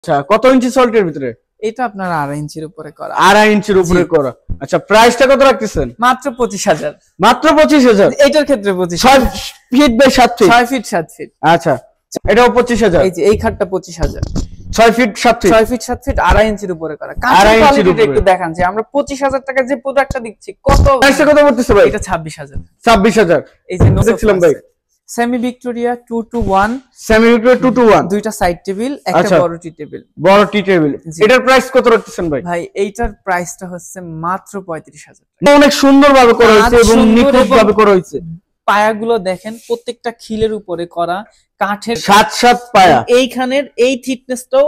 আচ্ছা, কত ইঞ্চি সল্টের ভিতরে? এটা আপনার 2.5 ইঞ্চির উপরে করা। 2.5 ইঞ্চির উপরে করা। আচ্ছা, প্রাইসটা কত রাখতেছেন? মাত্র 25,000। মাত্র 25,000? এটার ক্ষেত্রে 25,000। 6 feet by 7 feet? 6 feet 7 feet. আচ্ছা, এটাও 25,000? এই যে এই খাটটা 25,000। 6 ফিট 7 ফিট? 6 ফিট 7 ফিট 2.5 ইঞ্চির উপরে করা। কাঠের কোয়ালিটিটা একটু দেখান যে আমরা 25,000 টাকার যে প্রোডাক্টটা দিচ্ছি কত। প্রাইসটা কত পড়তেছে ভাই? এটা 26,000। 26,000? এই যে দেখছিলাম ভাই semi Victoria 2-to-1। Semi Victoria 2-to-1, দুইটা সাইড টেবিল, একটা বড় টি টেবিল। বড় টি টেবিল। এটার প্রাইস কত রাখতেছেন ভাই? ভাই এইটার প্রাইসটা হচ্ছে মাত্র 35,000 টাকা। অনেক সুন্দরভাবে করা হয়েছে এবং নিখুঁতভাবে করা হয়েছে। পায়াগুলো দেখেন প্রত্যেকটা খিলের উপরে করা, কাঠের 7 পায়া। এইখানের এই থিকনেসটাও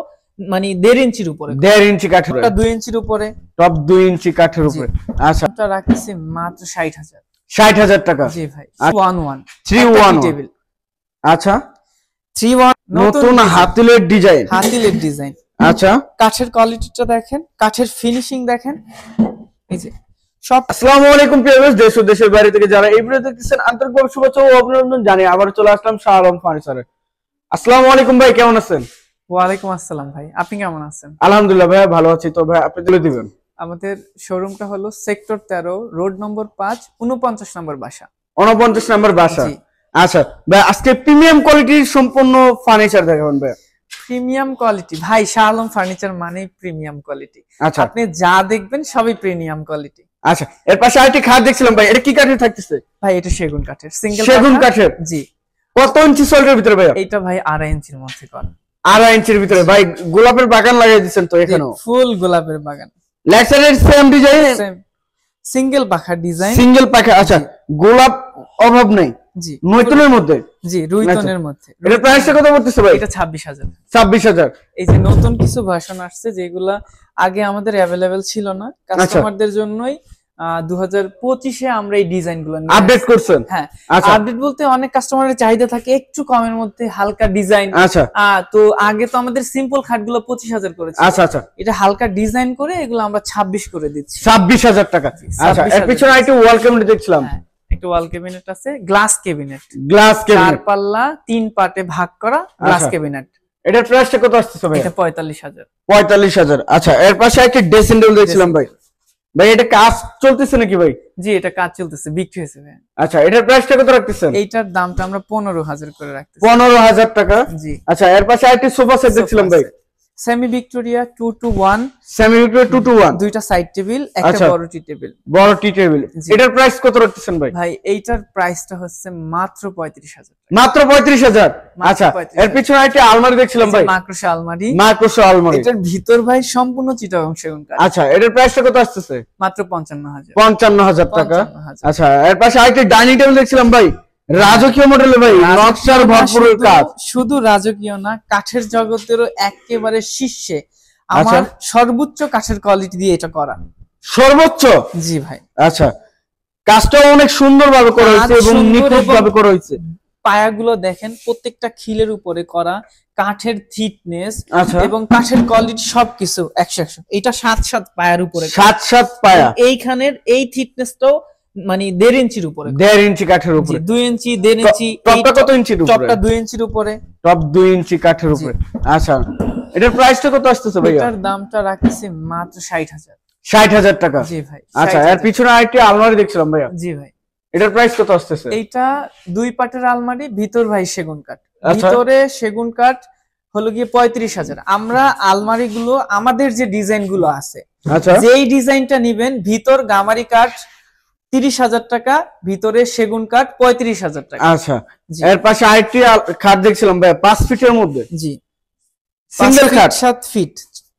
মানে 1.5 ইঞ্চির উপরে। 1.5 ইঞ্চি কাঠের, 2 ইঞ্চির উপরে, টপ 2 ইঞ্চি কাঠের উপরে। আচ্ছা, এটা রাখতেছি মাত্র 60,000। 60,000 টাকা? জি ভাই। 3-1 টেবিল। আচ্ছা, 3-1 নতুন হাতিলের ডিজাইন। হাতিলের ডিজাইন। আচ্ছা, কাঠের কোয়ালিটিটা দেখেন, কাঠের ফিনিশিং দেখেন। এই যে সব। আসসালামু আলাইকুম ভিউয়ার্স, দেশ ও দেশের বাইরে থেকে যারা এই ভিডিও দেখতেছেন আন্তরিকভাবে শুভেচ্ছা ও অভিনন্দন জানিয়ে আবার চলে আসলাম শাহ আলম ফার্নিচারে। আসসালামু আলাইকুম ভাই, কেমন আছেন? ওয়ালাইকুম আসসালাম ভাই, আপনি কেমন আছেন? আলহামদুলিল্লাহ ভাই, ভালো আছি। তো ভাই আপনি তুলে দিবেন। আমাদের শোরুমটা হলো সেক্টর 13, রোড নম্বর 5, 49 নম্বর বাসা। 49 নম্বর বাসা। আচ্ছা ভাই, আজকে প্রিমিয়াম কোয়ালিটির সম্পূর্ণ ফার্নিচার দেখাবেন ভাই। প্রিমিয়াম কোয়ালিটি ভাই, শাহ আলম ফার্নিচার মানেই প্রিমিয়াম কোয়ালিটি। আচ্ছা, আপনি যা দেখবেন সবই প্রিমিয়াম কোয়ালিটি। আচ্ছা, এর পাশে আরেকটি খাট দেখছিলাম ভাই, এটা কি কাঠের থাকতেছে? ভাই এটা সেগুন কাঠের, সিঙ্গেল সেগুন কাঠের। জি। কত ইঞ্চি সল্টের ভিতরে ভাই? এটা ভাই 2.5 ইঞ্চির মধ্যে করা। 2.5 ইঞ্চির ভিতরে ভাই, গোলাপের বাগান লাগিয়ে দিয়েছেন তো এখানেও? ফুল গোলাপের বাগান। লেক্সারের সেম ডিজাইন, সিঙ্গেল পাখা ডিজাইন। সিঙ্গেল পাখা। আচ্ছা, গোলাপ অভাব নাই? জি, নতুনের মধ্যে। জি, রুইতনের মধ্যে। এর প্রাইসটা কত পড়তেছে ভাই? এটা 26,000। 26,000? এই যে নতুন কিছু ভার্সন আসছে যেগুলা আগে আমাদের अवेलेबल ছিল না, কাস্টমারদের জন্যই 2025-এ আমরা এই ডিজাইনগুলো আপডেট করছেন? হ্যাঁ, আচ্ছা, আপডেট বলতে অনেক কাস্টমারের চাহিদা থাকে একটু কমের মধ্যে হালকা ডিজাইন। আচ্ছা, তো আগে তো আমাদের সিম্পল খাটগুলো 25,000 করেছে। আচ্ছা, আচ্ছা, এটা হালকা ডিজাইন করে এগুলো আমরা 26 করে দিচ্ছি। 26,000 টাকা। আচ্ছা, এর পিছনে আরেকটু ওয়াল ক্যাবিনেট দেখছিলাম। একটা ওয়াল ক্যাবিনেট আছে, গ্লাস ক্যাবিনেট। গ্লাস ক্যাবিনেট 4 পাল্লা 3 পার্টে ভাগ করা গ্লাস ক্যাবিনেট। এটার প্রাইসটা কত আসছে ভাই? এটা 45,000। 45,000। আচ্ছা, এর পাশে একটা ড্রেসিং টেবিল দেখছিলাম ভাই। ভাই এটা কাজ চলতেছে নাকি ভাই? জি, এটা কাজ চলতেছে, বিক্রি হয়েছে ভাই। আচ্ছা, এটার প্রাইসটা কত রাখতেছেন? এইটার দামটা আমরা 15,000 করে রাখতেছি। 15,000 টাকা? জি। আচ্ছা, এর পাশে আরেকটি সোফা সেট দেখছিলাম ভাই। Semi Victoria 2-to-1, semi Victoria 2-to-1, দুইটা সাইড টেবিল, একটা বড় টি টেবিল। বড় টি টেবিল। এটার প্রাইস কত রাখতেছেন ভাই? ভাই এইটার প্রাইসটা হচ্ছে মাত্র 35,000 টাকা। মাত্র 35,000? আচ্ছা, এর পিছনে একটা আলমারি দেখছিলাম ভাই। মাকড়সা আলমারি। মাকড়সা আলমারি। এটার ভিতর ভাই সম্পূর্ণ চিটাগং সেগুন কাঠ। আচ্ছা, এটার প্রাইসটা কত আসছে? মাত্র 55,000। 55,000 টাকা? আচ্ছা, এর পাশে আরেকটা ডাইনিং টেবিল দেখছিলাম ভাই, রাজকীয় মডেলের ভাই, নকশার ভরপুর কাজ। শুধু রাজকীয় না, কাঠের জগতেরও একেবারে শীর্ষে আমার সর্বোচ্চ কাঠের কোয়ালিটি দিয়ে এটা করা। সর্বোচ্চ? জি ভাই। আচ্ছা, কাজটাও অনেক সুন্দরভাবে করা হয়েছে এবং নিখুঁতভাবে করা হয়েছে। পায়াগুলো দেখেন প্রত্যেকটা খিলের উপরে করা, কাঠের থিকনেস এবং আচ্ছা, কাঠের কোয়ালিটি সবকিছু 100। এটা 7 পায়ার উপরে। 7 পায়া। এইখানের এই থিকনেসটাও মানে 1.5 ইঞ্চির উপরে। 1.5 ইঞ্চি কাঠের উপরে? 2 ইঞ্চি 1.5 ইঞ্চি। টপটা কত ইঞ্চির উপরে? টপটা 2 ইঞ্চির উপরে। টপ 2 ইঞ্চি কাঠের উপরে। আচ্ছা, এটার প্রাইসটা কত আসছে ভাই? এটার দামটা রাখছি মাত্র 60,000। 60,000 টাকা? জি ভাই। আচ্ছা, এর পিছনে আরেকটি আলমারি দেখছিলাম ভাইয়া। জি ভাই। এটার প্রাইস কত আসছে? এইটা 2 পাটের আলমারি, ভিতর ভাই সেগুন কাঠ। ভিতরে সেগুন কাঠ হলো গিয়ে 35,000। আমরা আলমারি গুলো আমাদের যে ডিজাইন গুলো আছে, যেই ডিজাইনটা নিবেন, ভিতর গামারি কাঠ 30,000 টাকা, ভিতরে সেগুন কাঠ 35,000 টাকা। আচ্ছা, এর পাশে আরেকটি খাট দেখছিলাম ভাই 5 ফিটের মধ্যে। জি, সিঙ্গেল খাট 7 feet.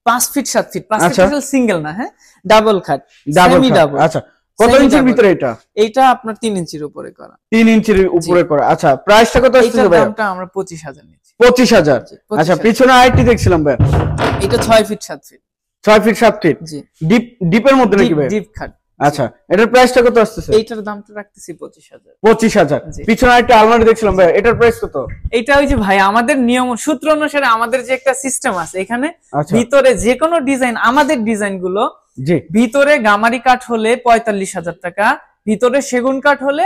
5 feet 7 feet. 5 feet single না, হ্যাঁ, ডাবল খাট, সেমি ডাবল। আচ্ছা, কত ইঞ্চির ভিতরে এটা? এইটা আপনার 3 ইঞ্চির উপরে করা। 3 ইঞ্চির উপরে করা। আচ্ছা, প্রাইসটা কত আসছে ভাই? এটার দামটা আমরা 25,000 নিচ্ছি। 25,000? আচ্ছা, পিছনে আরেকটি দেখছিলাম ভাই, এটা 6 ফিট 7 ফিট। 6 feet 7 feet? জি। ডিপের মধ্যে নাকি ভাই? ডিপ খাট। আচ্ছা, এটার প্রাইসটা কত আসছে? এইটার দামটা রাখতেছি 25,000। 25,000? পিছনে আরেকটা আলমারি দেখছিলাম ভাই, এটার প্রাইস কত? এটা ওই যে ভাই আমাদের নিয়ম সূত্র অনুসারে আমাদের যে একটা সিস্টেম আছে, এখানে ভিতরে যে কোনো ডিজাইন, আমাদের ডিজাইন গুলো ভিতরে গামারি কাঠ হলে 45,000 টাকা, ভিতরে সেগুন কাঠ হলে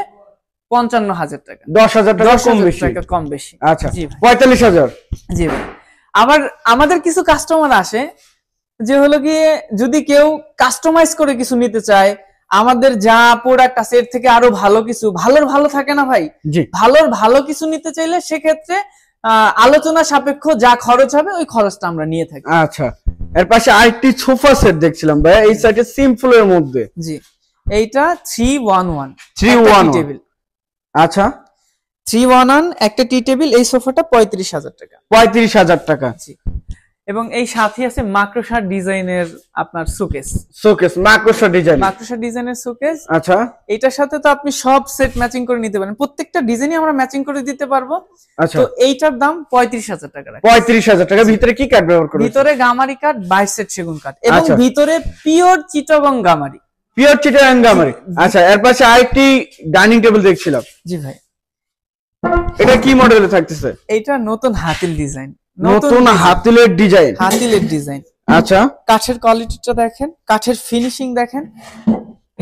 55,000 টাকা। 10,000 টাকা কম বেশি? কম বেশি। আচ্ছা, 45,000? জি ভাই। আবার আমাদের কিছু কাস্টমার আসে যে হলো গিয়ে যদি কেউ কাস্টমাইজ করে কিছু নিতে চায়, আমাদের যা প্রোডাক্ট আছে এর থেকে আরো ভালো কিছু, ভালোর ভালো থাকে না ভাই, ভালোর ভালো কিছু নিতে চাইলে সেক্ষেত্রে আলোচনা সাপেক্ষ যা খরচ হবে ওই খরচটা আমরা নিয়ে থাকি। আচ্ছা, এর পাশে আরেকটি সোফা সেট দেখছিলাম ভাই, এই সাইডে সিম্পল এর মধ্যে। জি, এইটা 311 টেবিল। আচ্ছা, 311 একটা টি টেবিল। এই সোফাটা 35,000 টাকা। 35,000 টাকা। জি, এবং এই সাথে আছে মাকড়সা ডিজাইনের আপনার শোকেস। মাকড়সা ডিজাইনের শোকেস। আচ্ছা, এটার সাথে তো আপনি সব সেট ম্যাচিং করে নিতে পারেন, প্রত্যেকটা ডিজাইনই আমরা ম্যাচিং করে দিতে পারবো। আচ্ছা, তো এইটার দাম 35,000 টাকা। 35,000 টাকা। ভিতরে কি কাঠ ব্যবহার করেছেন? ভিতরে গামারি কাঠ, 22 সেট সেগুন কাঠ, এবং ভিতরে পিওর চিটাগং গামারি। আচ্ছা, এর পাশে আরেকটি ডাইনিং টেবিল দেখছিলাম। জি ভাই, এটা কি মডেলে থাকতেছে? এটা নতুন হাতিল ডিজাইন। হাতিলের ডিজাইন। আচ্ছা, কাঠের কোয়ালিটিটা দেখেন, কাঠের ফিনিশিং দেখেন,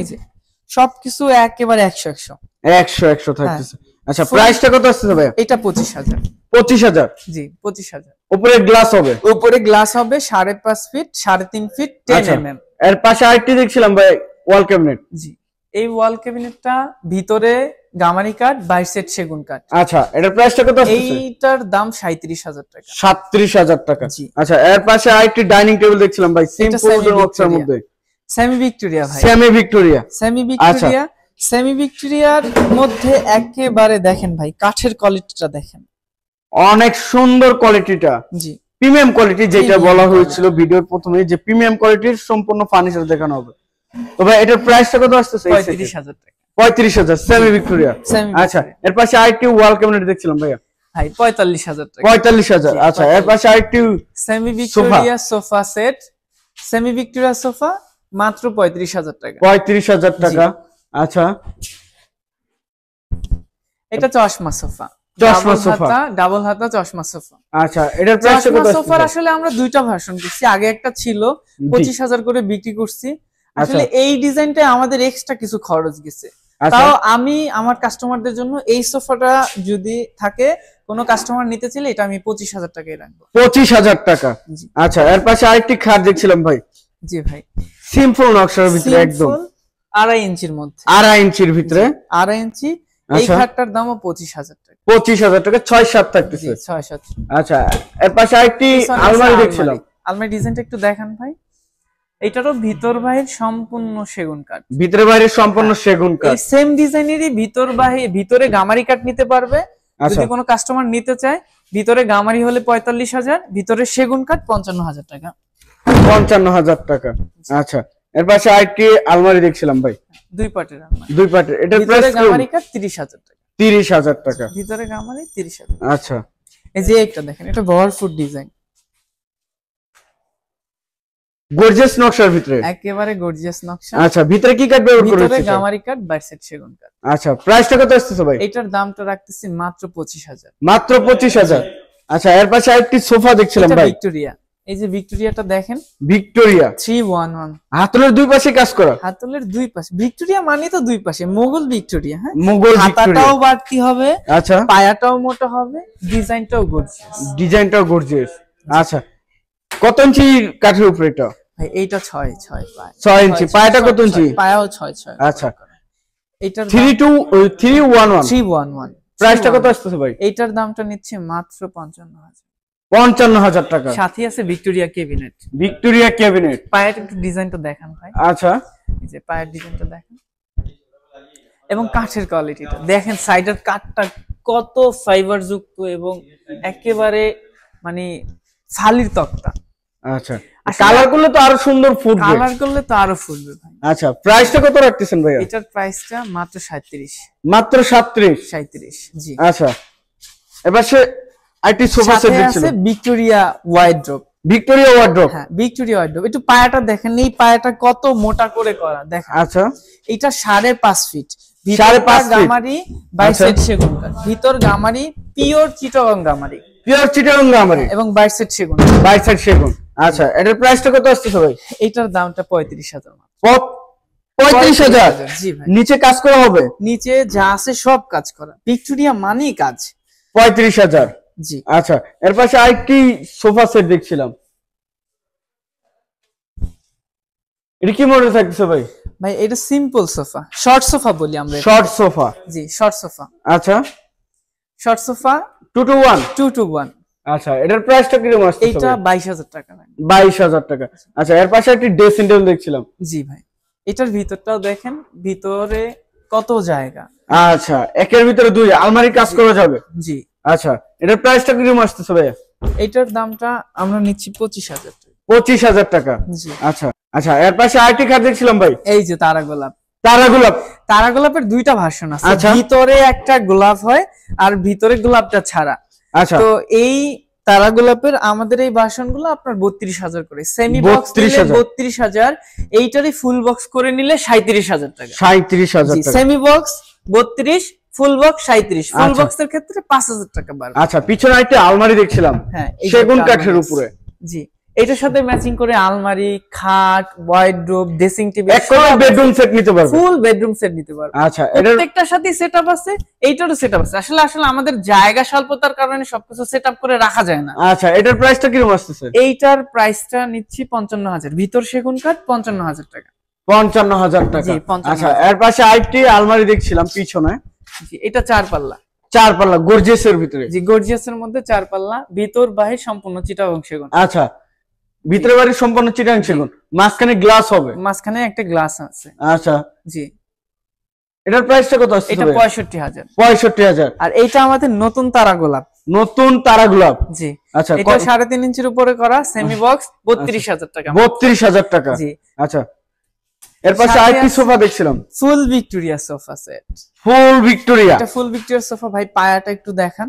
এই যে সবকিছু একেবারে 100 থাকতেছে। আচ্ছা, প্রাইসটা কত আসছে ভাই? এটা 25,000। 25,000? জি, 25,000। উপরে গ্লাস হবে? উপরে গ্লাস হবে 5.5 ফিট, 3.5 ফিট, 10 mm। এর পাশে আরেকটি দেখছিলাম ভাই, ওয়াল ক্যাবিনেট। জি, এই ওয়াল ক্যাবিনেটটা ভিতরে গামারি কাঠ, 22 সেট সেগুন কাঠ। আচ্ছা, এটার প্রাইসটা কত আসছে? এইটার দাম 37,000 টাকা। 37,000 টাকা। জি। আচ্ছা, এর পাশে আরেকটি ডাইনিং টেবিল দেখছিলাম ভাই, সিম্পল বক্সের মধ্যে। সেমি ভিক্টোরিয়া ভাই। সেমি ভিক্টোরিয়ার মধ্যে একেবারে দেখেন ভাই, কাঠের কোয়ালিটিটা দেখেন, অনেক সুন্দর কোয়ালিটিটা। জি, প্রিমিয়াম কোয়ালিটি, যেটা বলা হয়েছিল ভিডিওর প্রথমে যে প্রিমিয়াম কোয়ালিটির সম্পূর্ণ ফার্নিচার দেখানো হবে। তো ভাই এটার প্রাইসটা কত আসছে? 35,000 টাকা। 35,000 সেমি ভিক্টোরিয়া। আচ্ছা, এর পাশে আরেকটি ওয়াল ক্যাবিনেট দেখছিলাম ভাইয়া ভাই, 45,000 টাকা। 45,000। আচ্ছা, এর পাশে আরেকটি semi Victoria sofa set, semi Victoria sofa, মাত্র 35,000 টাকা। 35,000 টাকা। আচ্ছা, এটা চশমা সোফা, ডাবল হাতা চশমা সোফা। আচ্ছা, এটার প্রাইস কত? সোফার আসলে আমরা দুইটা ভার্সন করছি, আগে একটা ছিল 25,000 করে বিক্রি করছি। আসলে এই ডিজাইনটাই আমাদের এক্সট্রা কিছু খরচ গেছে, তাও আমি আমার কাস্টমারদের জন্য এই সোফাটা যদি থাকে কোনো কাস্টমার নিতে চাইলে এটা আমি 25,000 টাকায় রাখবো। 25,000 টাকা। আচ্ছা, এর পাশে আরেকটি খাট দেখছিলাম ভাই। জি ভাই, সিম্পল নকশার ভিতরে, একদম 2.5 ইঞ্চির মধ্যে, 2.5 ইঞ্চির ভিতরে, 2.5 ইঞ্চি। এই খাটটার দামও 25,000 টাকা। 25,000 টাকা। 6-7 থাকতেছে। 6-7। আচ্ছা, এর পাশে আরেকটি আলমারি দেখছিলাম। আলমারি ডিজাইনটা একটু দেখান ভাই। এটারও ভিতর বাহির সম্পূর্ণ সেগুন কাঠ, ভিতরে বাইরে সম্পূর্ণ সেগুন কাঠ। এই সেম ডিজাইনেরই ভিতরে গামারি কাঠ নিতে পারবে। যদি কোনো কাস্টমার নিতে চায়, ভিতরে গামারি হলে 45,000, ভিতরে সেগুন কাঠ 55,000 টাকা। 55,000 টাকা। আচ্ছা, এর পাশে আরেকটি আলমারি দেখছিলাম ভাই, 2 পাটের আলমারি। 2 পাটের। এটার প্রাইস গামারি কাঠ 30,000 টাকা। 30,000 টাকা। ভিতরে গামারি 30,000। আচ্ছা, এই যে একটা দেখেন, এটা ভরপুর ডিজাইন, গর্জিয়াস নকশার ভিতরে, একেবারে গর্জিয়াস নকশা। আচ্ছা, ভিতরে কি কাঠ ব্যবহার করেছেন? ভিতরে গামারি কাঠ, 22 সেট সেগুন কাঠ। আচ্ছা, প্রাইসটা কত আসছে ভাই? এটার দামটা রাখতেছি মাত্র 25,000। মাত্র 25,000। আচ্ছা, এর পাশে আরেকটি সোফা দেখছিলাম ভাই, ভিক্টোরিয়া। এই যে ভিক্টোরিয়াটা দেখেন, ভিক্টোরিয়া 311, হাতলের দুই পাশে কাজ করা। হাতলের দুই পাশে ভিক্টোরিয়া মানে তো দুই পাশে মোগল ভিক্টোরিয়া। হ্যাঁ, মোগল হাতাটাও বাড়তি হবে, আচ্ছা, পায়াটাও মোটা হবে, ডিজাইনটাও গর্জিয়াস। আচ্ছা, কত ইঞ্চি কাঠের উপরে এটা ভাই? এইটা 6 পায়। 6 ইঞ্চি। পায়াটা কত ইঞ্চি? পায়াও 6। আচ্ছা, এইটার 311 প্রাইসটা কত আসছে ভাই? এইটার দামটা নিচ্ছে মাত্র 55,000। 55,000 টাকা। সাথে আছে ভিক্টোরিয়া ক্যাবিনেট। পায়ের একটু ডিজাইনটা দেখান ভাই। আচ্ছা, এই যে পায়ের ডিজাইনটা দেখেন, এবং কাঠের কোয়ালিটিটা দেখেন, সাইডের কাঠটা কত ফাইবার যুক্ত এবং একেবারে মানে ফালির তক্তা। আচ্ছা, কালার করলে তো আরো সুন্দর ফুটবে। ভাই। আচ্ছা, প্রাইসটা কত রাখতেছেন ভাই? এটার প্রাইসটা মাত্র 37। মাত্র 37? জি। আচ্ছা, এবার সে আইটি সোফা সেট দেখছিল, ভিক্টোরিয়া ওয়ার্ড্রোব। হ্যাঁ, ভিক্টোরিয়া ওয়ার্ড্রোব। একটু পায়াটা দেখেন, এই পায়াটা কত মোটা করে করা দেখেন। আচ্ছা, এটা 5.5 ফিট, 5.5 গামারি, 22 সেট সেগুন কাঠ, ভিতর গামারি, পিওর চিটাগং গামারি, এবং 22 সেট সেগুন। আচ্ছা, এটার প্রাইসটা কত আসছে ভাই? এটার দামটা 35,000। 35,000? জি ভাই। নিচে কাজ করা হবে? নিচে যা আছে সব কাজ করা, ভিক্টোরিয়া মানেই কাজ। 35,000। জি। আচ্ছা, এর পাশে আরেকটি সোফা সেট দেখছিলাম, এটা কি মডেল থাকছে ভাই? ভাই এটা সিম্পল সোফা, শর্ট সোফা বলি আমরা। Short sofa. জি, শর্ট সোফা। আচ্ছা, শর্ট সোফা 2 to 1। 2 to 1। আচ্ছা, এটার প্রাইসটা কি রকম আসছে? এটা 22,000 টাকা। 22,000 টাকা। আচ্ছা, এর পাশে একটি ড্রেসিং টেবিল দেখছিলাম। জি ভাই, এটার ভিতরটাও দেখেন, ভিতরে কত জায়গা। আচ্ছা, একের ভিতরে দুই আলমারি কাজ করা যাবে। জি। আচ্ছা, এটার প্রাইসটা কি রকম আসছে ভাই? এটার দামটা আমরা নিচ্ছি 25,000 টাকা। 25,000 টাকা। জি। আচ্ছা আচ্ছা, এর পাশে আরেকটি খাট দেখছিলাম ভাই, এই যে তারা গোলাপ। তারা গোলাপ। তারা গোলাপের দুইটা ভার্সন আছে, আচ্ছা। ভিতরে একটা গোলাপ হয় আর ভিতরে গোলাপটা ছাড়া। আচ্ছা, তো এই তারা গোলাপের আমাদের এই ভার্সন গুলো আপনার 32,000 করে, সেমি বক্স 32,000, এইটারই ফুল বক্স করে নিলে 37,000 টাকা। 37,000 টাকা। Semi box 32, full box 37। ফুল বক্সের ক্ষেত্রে 5,000 টাকা বাড়বে। আচ্ছা, পিছনে একটা আলমারি দেখছিলাম, হ্যাঁ, সেগুন কাঠের উপরে। জি, এটার সাথে ম্যাচিং করে আলমারি, খাট, ওয়ার্ডরোব, ড্রেসিং টেবিল, এক করে বেডরুম সেট নিতে পারবে, ফুল বেডরুম সেট নিতে পারবে। আচ্ছা, প্রত্যেকটার সাথে সেটআপ আছে, এইটারও সেটআপ আছে। আসলে আমাদের জায়গা স্বল্পতার কারণে সবকিছু সেটআপ করে রাখা যায় না। আচ্ছা, এটার প্রাইসটা কি রকম আসছে? এইটার প্রাইসটা নিচ্ছি 55,000, ভিতর সেগুন কাঠ 55,000 টাকা। 55,000 টাকা। জি, 55,000। আচ্ছা, এর পাশে আরেকটি আলমারি দেখছিলাম পিছনে। জি, এটা 4 পাল্লা। 4 পাল্লা গর্জিয়াসের ভিতরে। জি, গর্জিয়াসের মধ্যে 4 পাল্লা, ভিতর বাহির সম্পূর্ণ চিটাগং সেগুন। আচ্ছা, ভিতরে বাড়ি সম্পূর্ণ চিটাগং সেগুন, মাঝখানে গ্লাস হবে, মাঝখানে একটা গ্লাস আছে। আচ্ছা, জি। এটার প্রাইসটা কত আসছে? এটা 65,000। 65,000। আর এইটা আমাদের নতুন তারা গোলাপ। নতুন তারা গোলাপ। জি। আচ্ছা, এটা 3.5 ইঞ্চির উপরে করা, সেমি বক্স, 32,000 টাকা। 32,000 টাকা। জি। আচ্ছা, এর পাশে আরেকটি সোফা দেখছিলাম, ফুল ভিক্টোরিয়া সোফা সেট। ফুল ভিক্টোরিয়া। এটা ফুল ভিক্টোরিয়া সোফা ভাই, পায়াটা একটু দেখান।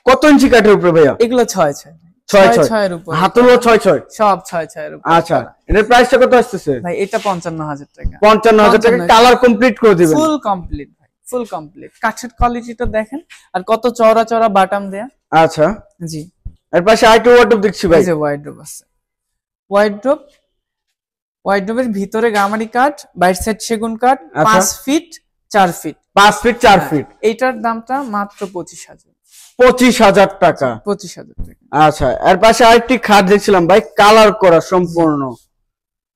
কত ইঞ্চি কাঠের উপরে ভাইয়া? এগুলো 6/6। 6/6 এর উপরে, হাতলও 6/6 সব 6/6 এর উপরে। আচ্ছা, এটার প্রাইসটা কত আসছে ভাই? এটা 55,000 টাকা। 55,000 টাকা। কালার কমপ্লিট করে দিবেন? ফুল কমপ্লিট ভাই, ফুল কমপ্লিট। কাঠের কোয়ালিটিটা দেখেন, আর কত চওড়া চওড়া বাটাম দেয়া। আচ্ছা, জি। এর পাশে আরেকটা ওয়ার্ডরোব দেখছি ভাই। এই যে ওয়ার্ডরোব আছে। ওয়ার্ডরোবের ভিতরে গামারি কাঠ, বাইর সাইড সেগুন কাঠ, 5 ফিট 4 ফিট। 5 fit 4 fit. এইটার দামটা মাত্র 25,000। 25,000 টাকা। 25,000 টাকা। আচ্ছা, এর পাশে আরেকটি খাট দেখছিলাম ভাই, কালার করা সম্পূর্ণ।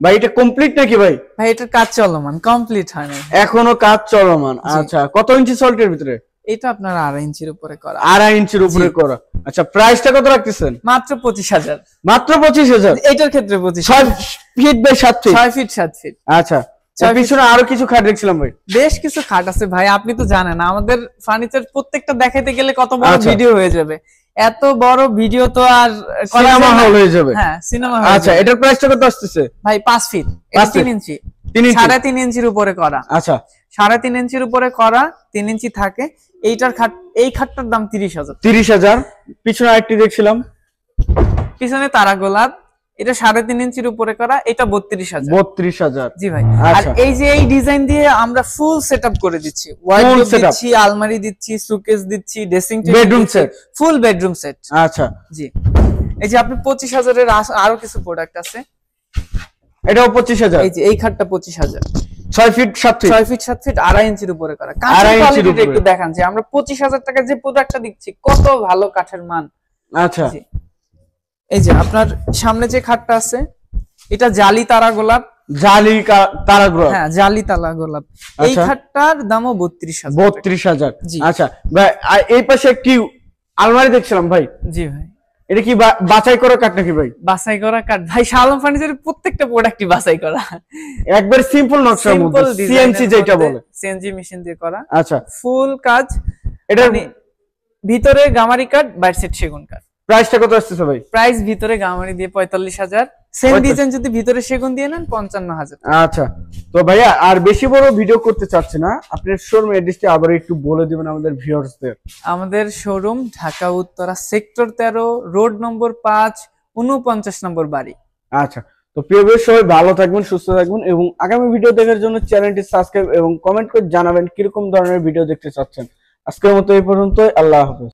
ভাই এটা কমপ্লিট নাকি ভাই? ভাই এটার কাজ চলমান, কমপ্লিট হয় না এখনো, কাজ চলমান। আচ্ছা, কত ইঞ্চি সল্টের ভিতরে? এটা আপনার 2.5 ইঞ্চির উপরে করা। 2.5 ইঞ্চির উপরে করা। আচ্ছা, প্রাইসটা কত রাখতেছেন? মাত্র 25,000। মাত্র 25,000? এটার ক্ষেত্রে 25,000। 6 feet by 7 feet. 6 feet 7 feet. আচ্ছা, পিছনে আরো কিছু খাট দেখছিলাম ভাই। বেশ কিছু খাট আছে ভাই, আপনি তো জানেন আমাদের ফার্নিচার প্রত্যেকটা দেখাইতে গেলে কত বড় ভিডিও হয়ে যাবে। এত বড় ভিডিও তো আর সিনেমা হল হয়ে যাবে। হ্যাঁ, সিনেমা হল। আচ্ছা, এটার প্রাইসটা কত আসছে ভাই? 5 ফিট, 3 ইঞ্চি, 3.5 ইঞ্চির উপরে করা। আচ্ছা, 3.5 ইঞ্চির উপরে করা, 3 ইঞ্চি থাকে। এইটার খাট, এই খাটটার দাম 30,000। 30,000। পিছনে আরেকটি দেখছিলাম, পিছনে তারা গোলাপ, এটা 3.5 ইঞ্চির উপরে করা, এটা 32,000। 32,000। জি ভাই। আর এই যে এই ডিজাইন দিয়ে আমরা ফুল সেটআপ করে দিচ্ছি, ওয়ার্ডরোব দিচ্ছি, আলমারি দিচ্ছি, সুকেস দিচ্ছি, dressing table, bedroom set, full bedroom set. আচ্ছা, জি। এই যে আপনি 25,000 এর আরো কিছু প্রোডাক্ট আছে, এটাও 25,000। এই যে এই খাটটা 25,000। 6 ফিট 7 ফিট। 6 ফিট 7 ফিট, 2.5 ইঞ্চির উপরে করা। কাঠের কোয়ালিটিটা একটু দেখান যে আমরা 25,000 টাকার যে প্রোডাক্টটা দিচ্ছি কত ভালো কাঠের মান। আচ্ছা, এই যে আপনার সামনে যে খাটটা আছে, এটা জালি তারা গোলাপ। জালি তারা গোলাপ? হ্যাঁ, জালি তারা গোলাপ। এই খাটটার দামও 32,000। 32,000। আচ্ছা ভাই, এই পাশে একটি আলমারি দেখছিলাম ভাই। জি ভাই। এটা কি বাছাই করা কাঠ নাকি ভাই? বাছাই করা কাঠ ভাই, শালম ফার্নিচারের প্রত্যেকটা প্রোডাক্টই বাছাই করা। একবার সিম্পল নকশার মধ্যে, সিএনসি যেটা বলে, সিএনজি মেশিন দিয়ে করা। আচ্ছা, ফুল কাজ। এটা ভিতরে গামারি কাঠ, বাইরে সেট সেগুন কাঠ। প্রাইসটা কত আসছে ভাই? প্রাইস ভিতরে গামারি দিয়ে 45,000, সেম ডিজাইন যদি ভিতরে সেগুন দিয়ে নেন 55,000। আচ্ছা, তো ভাইয়া আর বেশি বড় ভিডিও করতে চাচ্ছি না, আপনার শোরুম অ্যাড্রেসটি আবার একটু বলে দিবেন আমাদের ভিউয়ার্সদের। আমাদের showroom Dhaka Uttara sector 13, road number 5, 49 number বাড়ি। আচ্ছা, তো প্রিয় ভিউয়ার সবাই ভালো থাকবেন, সুস্থ থাকবেন, এবং আগামী ভিডিও দেখার জন্য চ্যানেলটি সাবস্ক্রাইব এবং কমেন্ট করে জানাবেন কিরকম ধরনের ভিডিও দেখতে চাচ্ছেন। আজকের মতো এই পর্যন্তই, আল্লাহ হাফেজ।